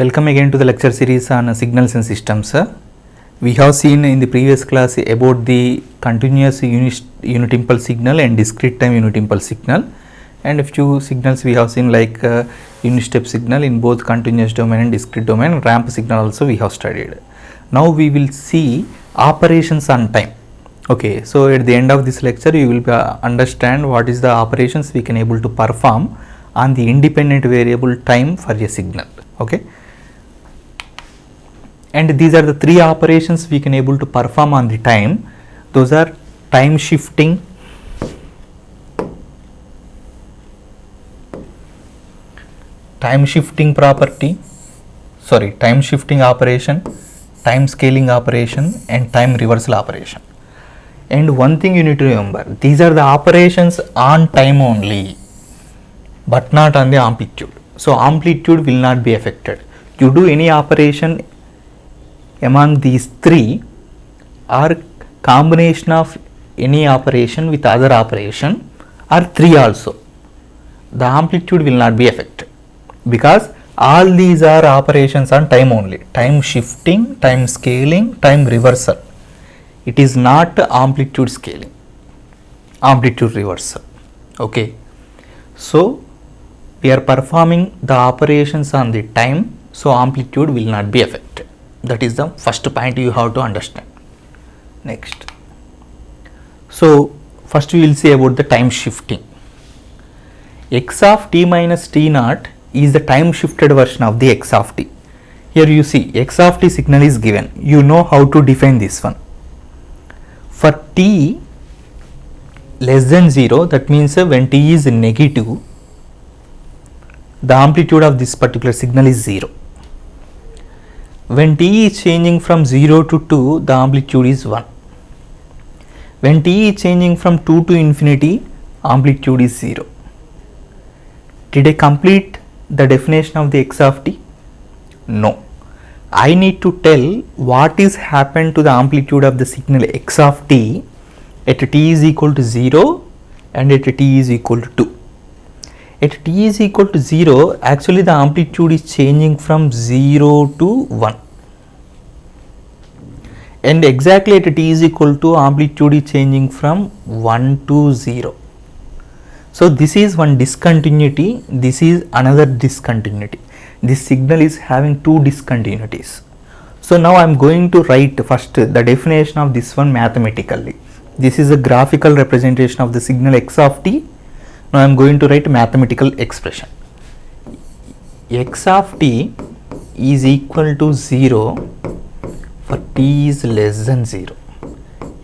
Welcome again to the lecture series on signals and systems. We have seen in the previous class about the continuous unit impulse signal and discrete time unit impulse signal, and a few signals we have seen like unit step signal in both continuous domain and discrete domain. Ramp signal also we have studied. Now we will see operations on time. Okay, so at the end of this lecture you will understand what is the operations we can able to perform on the independent variable time for a signal. Okay, and these are the three operations we can able to perform on the time. Those are time shifting, time shifting operation, time scaling operation, and time reversal operation. And one thing you need to remember, these are the operations on time only but not on the amplitude. So amplitude will not be affected. You do any operation among these three or combination of any operation with other operation or three also, the amplitude will not be affected because all these are operations on time only. Time shifting, time scaling, time reversal. It is not amplitude scaling, amplitude reversal. Okay, so we are performing the operations on the time, so amplitude will not be affected. That is the first point you have to understand. Next, so first we will see about the time shifting. X of t minus t naught is the time shifted version of the x of t. Here you see x of t signal is given. You know how to define this one. For t less than 0, that means when t is negative, the amplitude of this particular signal is 0. When t is changing from 0 to 2, the amplitude is 1. When t is changing from 2 to infinity, amplitude is 0. Did I complete the definition of the x of t? No. I need to tell what is happened to the amplitude of the signal x of t at t is equal to 0 and at t is equal to 2. At t is equal to 0, actually the amplitude is changing from 0 to 1. And exactly at t is equal to, amplitude is changing from 1 to 0. So this is one discontinuity, this is another discontinuity. This signal is having two discontinuities. So now I am going to write first the definition of this one mathematically. This is a graphical representation of the signal x of t. Now I am going to write mathematical expression. X of t is equal to 0 for t is less than 0.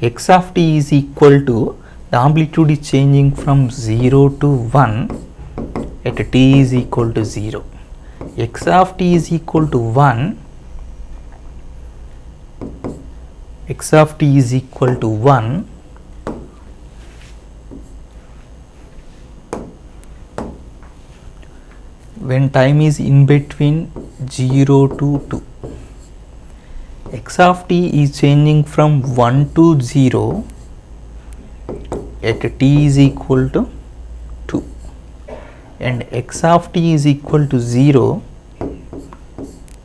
X of t is equal to, the amplitude is changing from 0 to 1 at t is equal to 0. X of t is equal to 1, x of t is equal to 1 when time is in between 0 to 2. X of t is changing from 1 to 0 at t is equal to 2, and x of t is equal to 0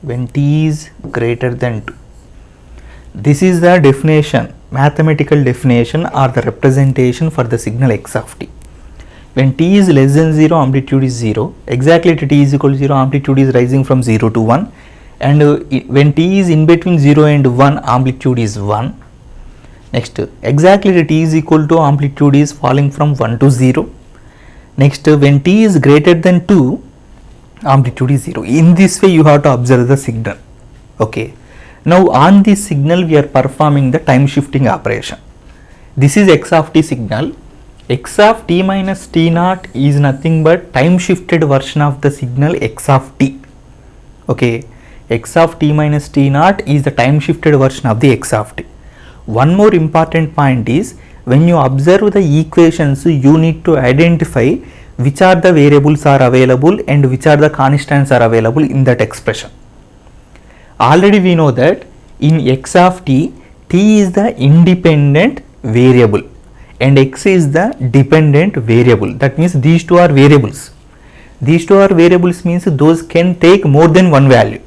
when t is greater than 2. This is the definition, mathematical definition or the representation for the signal x of t. When t is less than 0, amplitude is 0. Exactly at t is equal to 0, amplitude is rising from 0 to 1. And when t is in between 0 and 1, amplitude is 1. Next, exactly at t is equal to, amplitude is falling from 1 to 0. Next, when t is greater than 2, amplitude is 0. In this way you have to observe the signal. Okay. Now on this signal we are performing the time shifting operation. This is x of t signal. X of t minus t naught is nothing but time shifted version of the signal x of t. Okay. X of t minus t naught is the time shifted version of the x of t. One more important point is, when you observe the equations, you need to identify which are the variables are available and which are the constants are available in that expression. Already we know that in x of t, t is the independent variable and x is the dependent variable. That means these two are variables. These two are variables means those can take more than one value.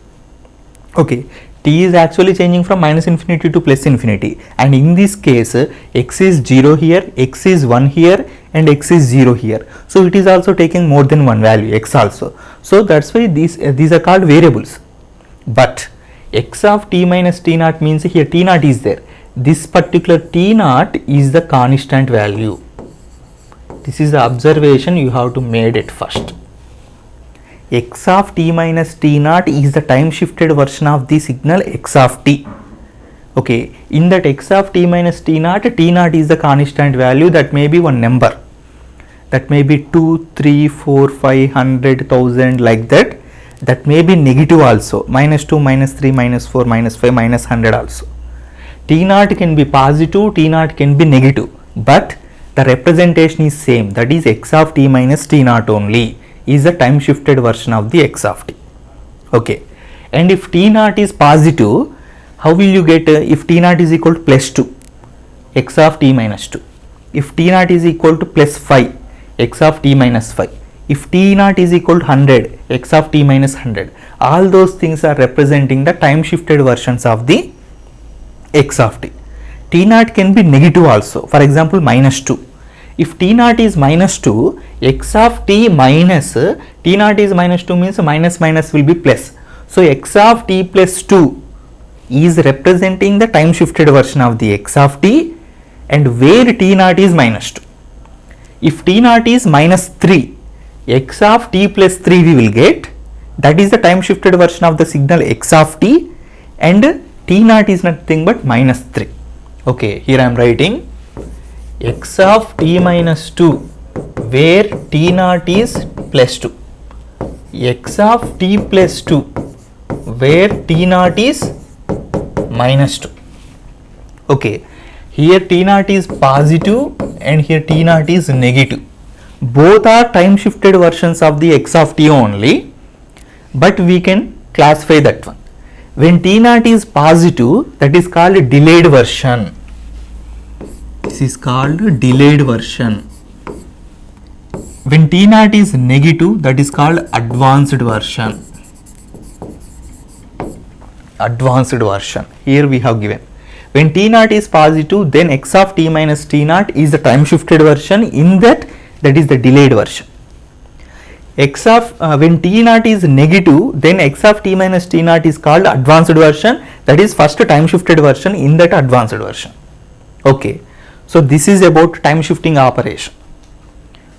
Okay, t is actually changing from minus infinity to plus infinity, and in this case x is 0 here, x is 1 here, and x is 0 here. So it is also taking more than one value, x also. So that's why these are called variables. But x of t minus t naught means here t naught is there. This particular t naught is the constant value. This is the observation you have to made it first. X of t minus t naught is the time shifted version of the signal x of t. Okay, in that x of t minus t naught is the constant value, that may be one number. That may be 2, 3, 4, 5, 100, 1000 like that. That may be negative also, minus 2, minus 3, minus 4, minus 5, minus 100 also. T naught can be positive, T naught can be negative, but the representation is same, that is x of t minus t naught only is the time shifted version of the x of t. Okay, and if t naught is positive, how will you get if t naught is equal to plus 2, x of t minus 2. If t naught is equal to plus 5, x of t minus 5. If t naught is equal to 100, x of t minus 100. All those things are representing the time shifted versions of the x of t. T naught can be negative also, for example minus 2. If t naught is minus 2, x of t minus, t naught is minus 2 means minus minus will be plus. So x of t plus 2 is representing the time shifted version of the x of t, and where t naught is minus 2. If t naught is minus 3, x of t plus 3 we will get, that is the time shifted version of the signal x of t, and t naught is nothing but minus 3. Okay, here I am writing x of t minus 2 where t naught is plus 2, x of t plus 2 where t naught is minus 2. Okay, here t naught is positive and here t naught is negative. Both are time shifted versions of the x of t only, but we can classify that one. When t naught is positive, that is called delayed version. This is called delayed version. When t naught is negative, that is called advanced version. Advanced version. Here we have given. When t naught is positive, then x of t minus t naught is the time shifted version. In that is the delayed version. X of when t naught is negative, then x of t minus t naught is called advanced version. That is first time shifted version in that advanced version. Okay, so this is about time shifting operation.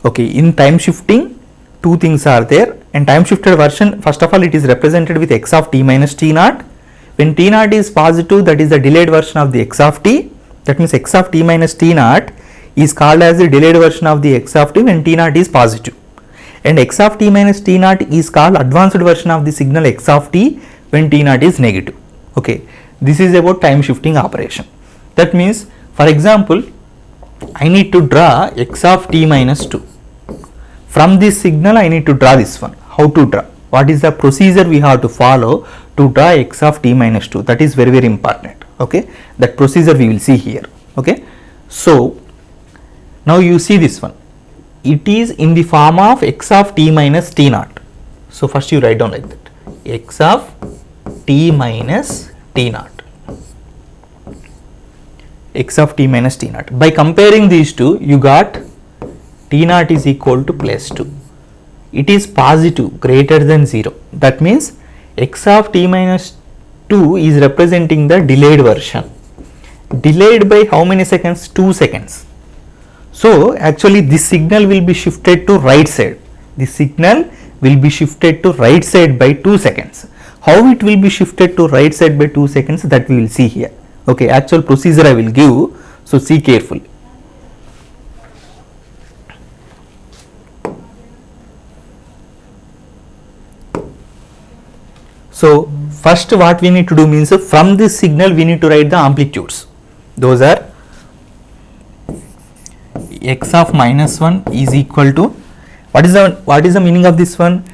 Okay, in time shifting, two things are there, and time shifted version, first of all it is represented with x of t minus t naught. When t naught is positive, that is the delayed version of the x of t. That means x of t minus t naught is called as the delayed version of the x of t when t naught is positive, and x of t minus t naught is called advanced version of the signal x of t when t naught is negative. Okay, this is about time shifting operation. That means, for example, I need to draw x of t minus 2. From this signal I need to draw this one. How to draw? What is the procedure we have to follow to draw x of t minus 2? That is very, very important. Okay, that procedure we will see here. Okay, so now you see this one. It is in the form of x of t minus t naught. So first you write down like that, x of t minus t naught. X of t minus t naught. By comparing these two, you got t naught is equal to plus 2. It is positive, greater than 0. That means x of t minus 2 is representing the delayed version. Delayed by how many seconds? 2 seconds. So actually this signal will be shifted to right side. This signal will be shifted to right side by 2 seconds. How it will be shifted to right side by 2 seconds, that we will see here. Okay, actual procedure I will give, so see carefully. So first what we need to do means, from this signal we need to write the amplitudes. Those are x of minus 1 is equal to, what is the meaning of this one?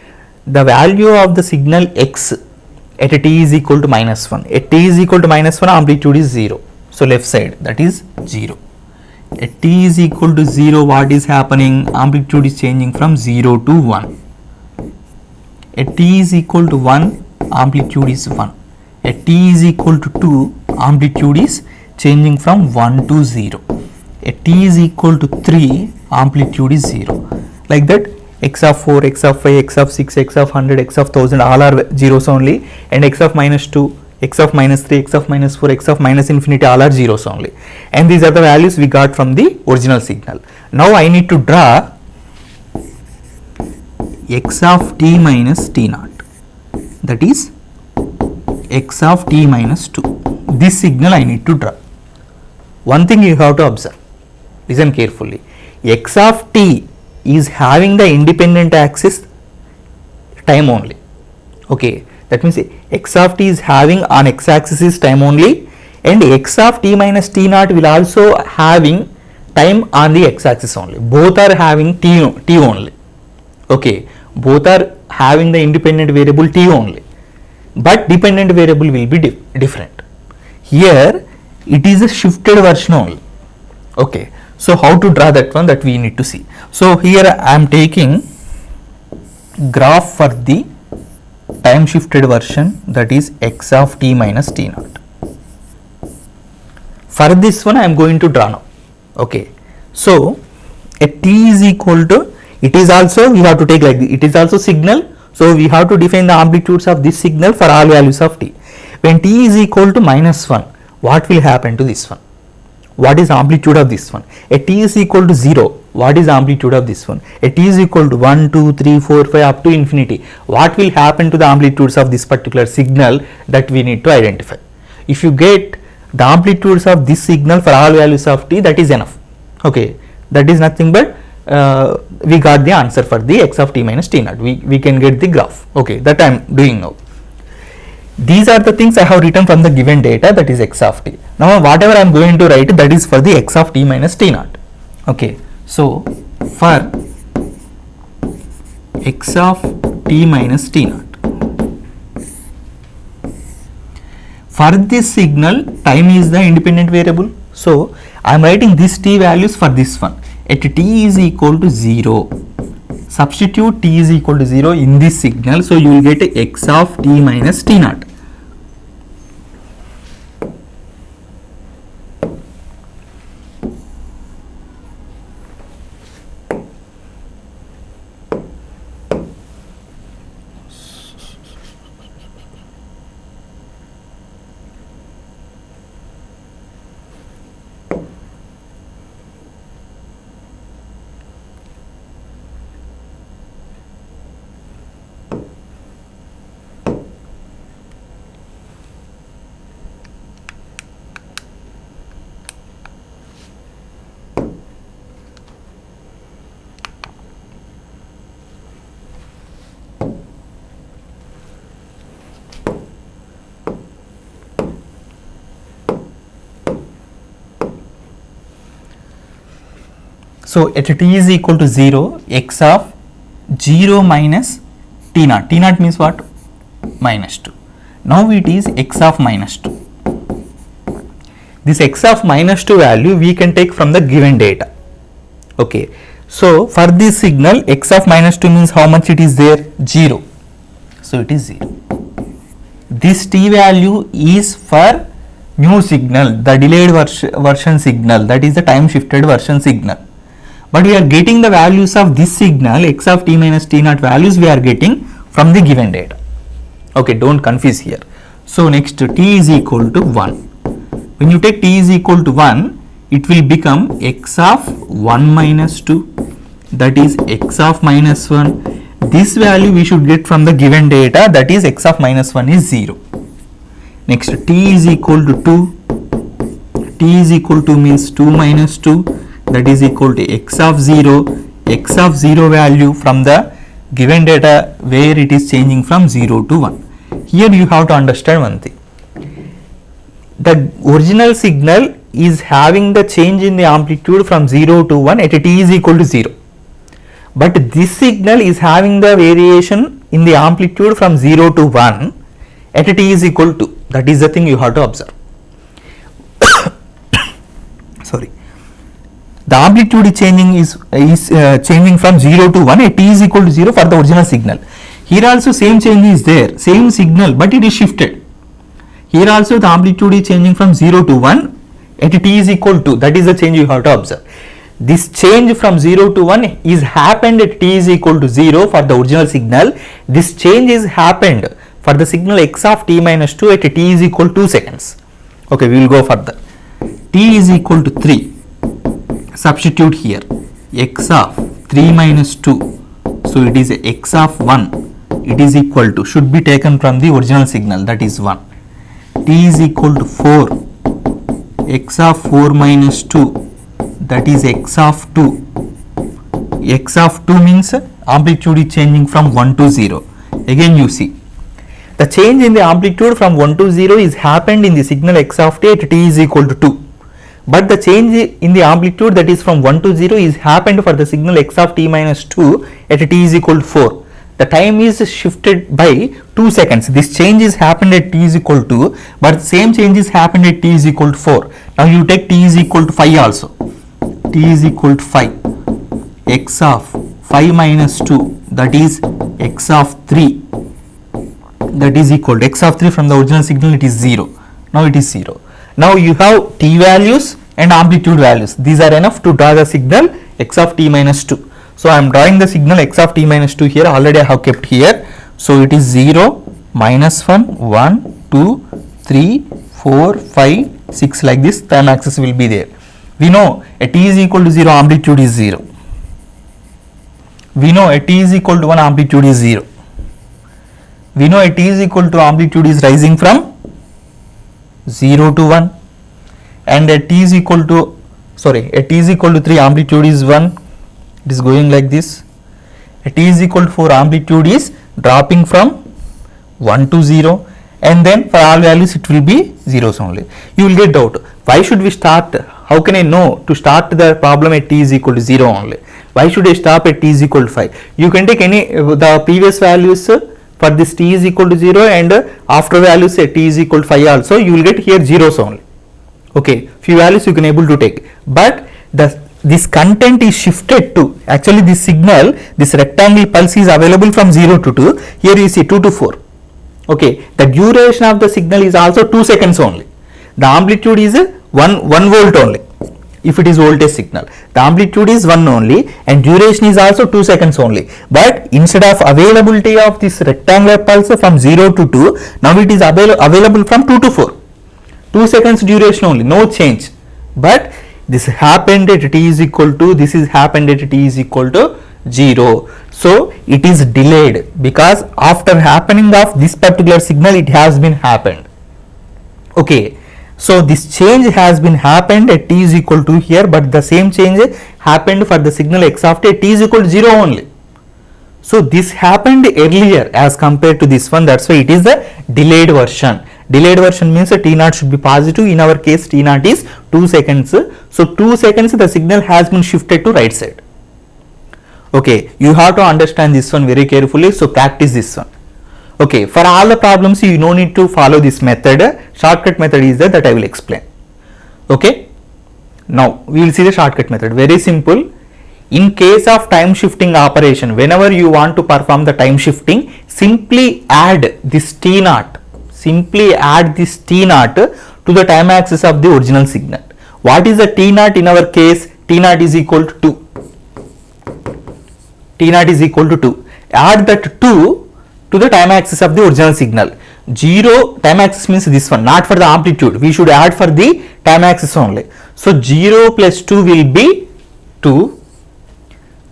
The value of the signal x at a t is equal to minus 1. At t is equal to minus 1, amplitude is 0. So left side, that is 0. At t is equal to 0, what is happening? Amplitude is changing from 0 to 1. At t is equal to 1, amplitude is 1. at t is equal to 2, amplitude is changing from 1 to 0. At t is equal to 3, amplitude is 0. Like that, x of 4, x of 5, x of 6, x of 100, x of 1000 all are zeros only, and x of minus 2, x of minus 3, x of minus 4, x of minus infinity all are zeros only, and these are the values we got from the original signal. Now I need to draw x of t minus t naught, that is x of t minus 2. This signal I need to draw. One thing you have to observe, listen carefully, x of t is having the independent axis time only. Okay, that means x of t is having on x axis is time only, and x of t minus t naught will also having time on the x axis only. Both are having t only. Okay, both are having the independent variable t only, but dependent variable will be different. Here it is a shifted version only. Okay, so how to draw that one, that we need to see. So here I am taking graph for the time shifted version, that is x of t minus t naught. For this one I am going to draw now. Okay, so at t is equal to, it is also, we have to take like this, it is also signal, so we have to define the amplitudes of this signal for all values of t. When t is equal to minus 1, what will happen to this one? What is amplitude of this one? At t is equal to 0, what is amplitude of this one? At t is equal to 1, 2, 3, 4, 5 up to infinity, what will happen to the amplitudes of this particular signal, that we need to identify. If you get the amplitudes of this signal for all values of t, that is enough. Okay, that is nothing but we got the answer for the x of t minus t naught. We can get the graph. Okay, that I am doing now. These are the things I have written from the given data, that is x of t. Now whatever I am going to write, that is for the x of t minus t naught. Okay, so for x of t minus t naught, for this signal time is the independent variable, so I am writing this t values for this one. At t is equal to 0, substitute t is equal to 0 in this signal, so you will get x of t minus t naught. So at t is equal to 0, x of 0 minus t naught. T naught means what? Minus 2. Now it is x of minus 2. This x of minus 2 value we can take from the given data. Okay. So for this signal, x of minus 2 means how much it is there? 0. So it is 0. This t value is for new signal, the delayed version signal, that is the time shifted version signal. But we are getting the values of this signal, x of t minus t naught values we are getting from the given data. Okay, don't confuse here. So next t is equal to 1. When you take t is equal to 1, it will become x of 1 minus 2, that is x of minus 1. This value we should get from the given data, that is x of minus 1 is 0. Next t is equal to 2. T is equal to means 2 minus 2, that is equal to x of 0. X of 0 value from the given data where it is changing from 0 to 1. Here you have to understand one thing. The original signal is having the change in the amplitude from 0 to 1 at t is equal to 0. But this signal is having the variation in the amplitude from 0 to 1 at t is equal to. That is the thing you have to observe. Sorry. The amplitude is changing from 0 to 1 at t is equal to 0 for the original signal. Here also same change is there, same signal, but it is shifted. Here also the amplitude is changing from 0 to 1 at t is equal to, that is the change you have to observe. This change from 0 to 1 is happened at t is equal to 0 for the original signal. This change is happened for the signal x of t minus 2 at t is equal to 2 seconds. Okay, we will go further. T is equal to 3. Substitute here x of 3 minus 2. So it is x of 1. It is equal to, should be taken from the original signal, that is 1. T is equal to 4. X of 4 minus 2. That is x of 2. X of 2 means amplitude is changing from 1 to 0. Again you see, the change in the amplitude from 1 to 0 is happened in the signal x of t at t is equal to 2. But the change in the amplitude that is from 1 to 0 is happened for the signal x of t minus 2 at t is equal to 4. The time is shifted by 2 seconds. This change is happened at t is equal to, but same change is happened at t is equal to 4. Now you take t is equal to 5 also. T is equal to 5. X of 5 minus 2, that is x of 3. That is equal to x of 3 from the original signal, it is 0. Now it is 0. Now you have t values and amplitude values. These are enough to draw the signal x of t minus 2. So I am drawing the signal x of t minus 2 here. Already I have kept here. So it is 0, minus 1, 1, 2, 3, 4, 5, 6, like this. Time axis will be there. We know at t is equal to 0, amplitude is 0. We know at t is equal to 1, amplitude is 0. We know at t is equal to amplitude is rising from 0 to 1, and at t is equal to, at t is equal to 3, amplitude is 1. It is going like this. At t is equal to 4, amplitude is dropping from 1 to 0, and then for all values it will be zeros only. You will get doubt, why should we start, how can I know to start the problem at t is equal to 0 only? Why should I stop at t is equal to 5? You can take any the previous values for this t is equal to 0 and after values at t is equal to 5 also, you will get here zeros only. Okay, few values you can able to take, but this content is shifted to, actually this signal, this rectangle pulse is available from 0 to 2, here you see 2 to 4. Okay, the duration of the signal is also 2 seconds only. The amplitude is 1 volt only. If it is voltage signal, the amplitude is 1 only and duration is also 2 seconds only. But instead of availability of this rectangular pulse from 0 to 2, now it is available from 2 to 4. 2 seconds duration only, no change. But this happened at t is equal to, this is happened at t is equal to 0. So it is delayed because after happening of this particular signal, it has been happened. Okay. So this change has been happened at t is equal to here, but the same change happened for the signal x of t at t is equal to 0 only. So this happened earlier as compared to this one, that's why it is the delayed version. Delayed version means t naught should be positive. In our case, t naught is 2 seconds. So 2 seconds the signal has been shifted to right side. Okay, you have to understand this one very carefully. So practice this one. Okay, for all the problems you no need to follow this method. Shortcut method is there that I will explain. Okay, now we will see the shortcut method. Very simple. In case of time shifting operation, whenever you want to perform the time shifting, simply add this t naught. Simply add this t naught to the time axis of the original signal. What is the t naught in our case? T naught is equal to 2. T naught is equal to 2. Add that 2 to the time axis of the original signal. 0 time axis means this one, not for the amplitude. We should add for the time axis only. So 0 plus 2 will be 2.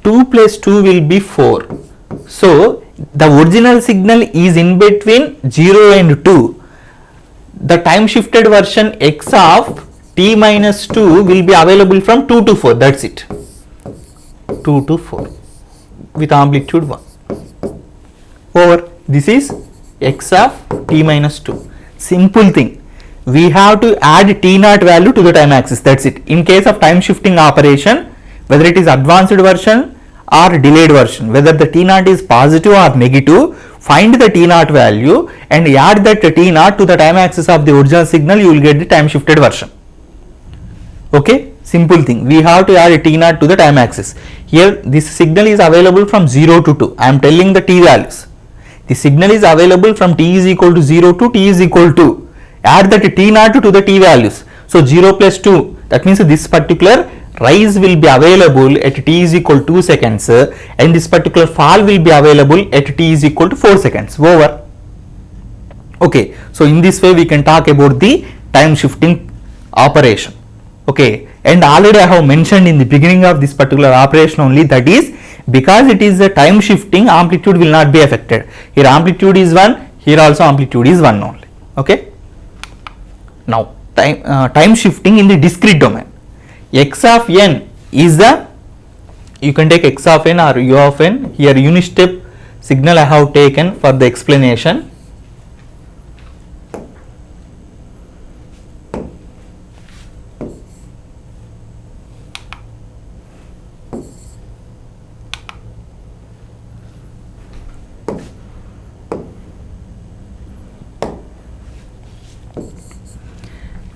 2 plus 2 will be 4. So the original signal is in between 0 and 2. The time shifted version x of t minus 2 will be available from 2 to 4. That's it. 2 to 4 with amplitude 1. Over. This is x of t minus 2. Simple thing. We have to add t naught value to the time axis. That's it. In case of time shifting operation, whether it is advanced version or delayed version, whether the t naught is positive or negative, find the t naught value and add that t naught to the time axis of the original signal, you will get the time shifted version. Okay, simple thing. We have to add a t naught to the time axis. Here this signal is available from 0 to 2. I am telling the t values. The signal is available from t is equal to 0 to t is equal to. Add that t naught to the t values. So 0 plus 2, that means this particular rise will be available at t is equal to 2 seconds and this particular fall will be available at t is equal to 4 seconds. Over. Okay, so in this way we can talk about the time shifting operation. Okay, and already I have mentioned in the beginning of this particular operation only, that is because it is a time shifting, amplitude will not be affected. Here amplitude is 1, here also amplitude is 1 only. Okay. Now time shifting in the discrete domain. X of n is the, you can take x of n or u of n. Here unit step signal I have taken for the explanation.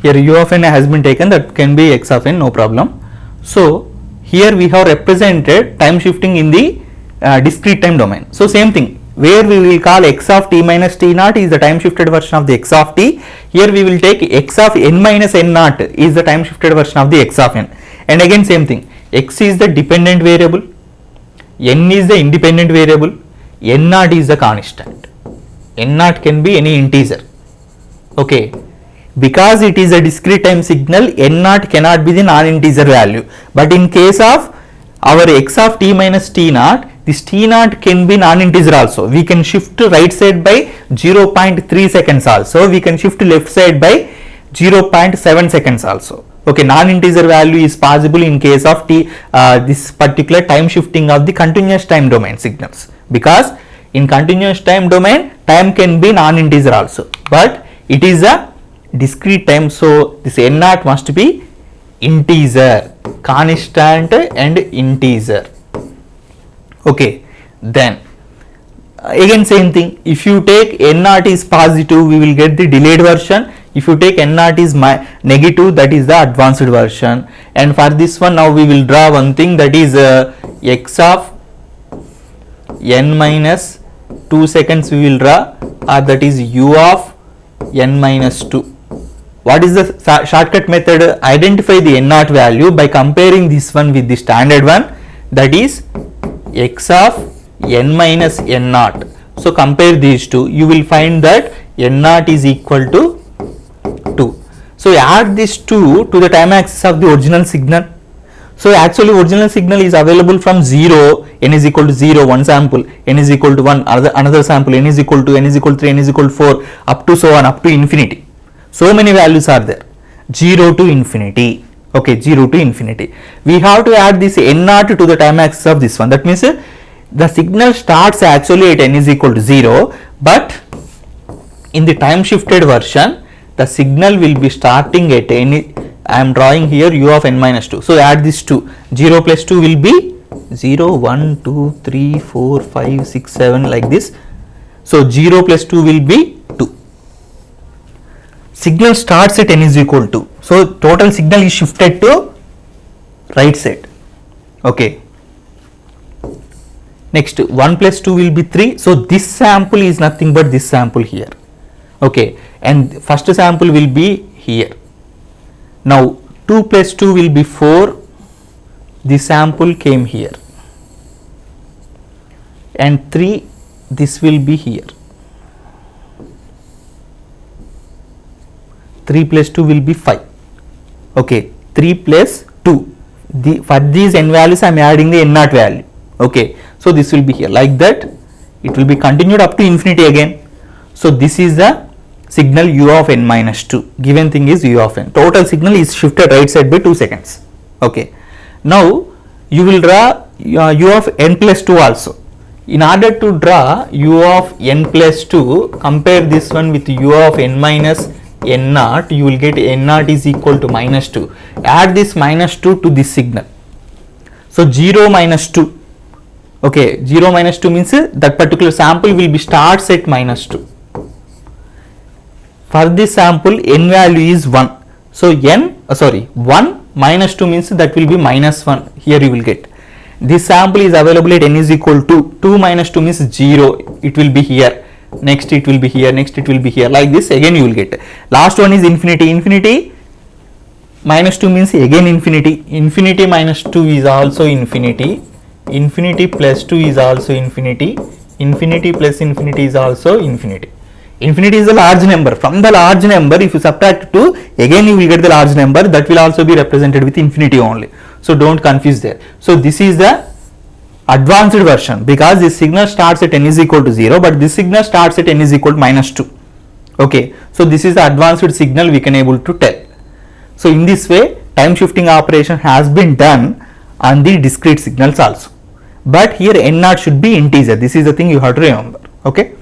Here u of n has been taken, that can be x of n, no problem. So here we have represented time shifting in the discrete time domain. So same thing, where we will call x of t minus t naught is the time shifted version of the x of t. Here we will take x of n minus n naught is the time shifted version of the x of n. And again same thing, x is the dependent variable, n is the independent variable, n naught is the constant. N naught can be any integer. Okay. Because it is a discrete time signal, n naught cannot be the non-integer value. But in case of our x of t minus t naught, this t naught can be non-integer also. We can shift right side by 0.3 seconds also. We can shift left side by 0.7 seconds also. Okay, non-integer value is possible in case of this particular time shifting of the continuous time domain signals. Because in continuous time domain, time can be non-integer also. But it is a discrete time, so this n naught must be integer, constant and integer. Okay, then again same thing, if you take n naught is positive, we will get the delayed version. If you take n naught is negative, that is the advanced version. And for this one, now we will draw one thing, that is x of n minus 2 seconds we will draw, or that is u of n minus 2. What is the shortcut method? Identify the n naught value by comparing this one with the standard one, that is x of n minus n naught. So compare these two, you will find that n naught is equal to 2. So add this 2 to the time axis of the original signal. So actually original signal is available from 0, n is equal to 0, one sample, n is equal to 1, another sample, n is equal to 3, n is equal to 4, up to so on, up to infinity. So many values are there, 0 to infinity. Okay, 0 to infinity. We have to add this n naught to the time axis of this one. That means the signal starts actually at n is equal to 0, but in the time shifted version, the signal will be starting at n. I am drawing here u of n minus 2. So add this 2. 0 plus 2 will be 0, 1, 2, 3, 4, 5, 6, 7 like this. So 0 plus 2 will be 2. Signal starts at n is equal to. So total signal is shifted to right side. Okay. Next 1 plus 2 will be 3. So this sample is nothing but this sample here. Okay. And first sample will be here. Now 2 plus 2 will be 4. The sample came here. And 3, this will be here. 3 plus 2 will be 5. Okay, 3 plus 2. For these n values I am adding the n naught value. Okay, so this will be here like that. It will be continued up to infinity again. So this is the signal u of n minus 2. Given thing is u of n. Total signal is shifted right side by 2 seconds. Okay. Now you will draw u of n plus 2 also. In order to draw u of n plus 2, compare this one with u of n minus n naught, you will get n naught is equal to minus 2. Add this minus 2 to this signal. So 0 minus 2. Okay, 0 minus 2 means that particular sample will be starts at minus 2. For this sample, n value is 1. So 1 minus 2 means that will be minus 1. Here you will get. This sample is available at n is equal to 2 minus 2 means 0. It will be here. next it will be here, next it will be here, like this again you will get. Last one is infinity. Infinity minus 2 means again infinity. Infinity minus 2 is also infinity. Infinity plus 2 is also infinity. Infinity plus infinity is also infinity. Infinity is a large number. From the large number, if you subtract 2, again you will get the large number, that will also be represented with infinity only. So don't confuse there. So this is the advanced version, because this signal starts at n is equal to 0, but this signal starts at n is equal to minus 2. Okay, so this is the advanced signal we can able to tell. So in this way, time shifting operation has been done on the discrete signals also. But here n naught should be integer. This is the thing you have to remember. Okay.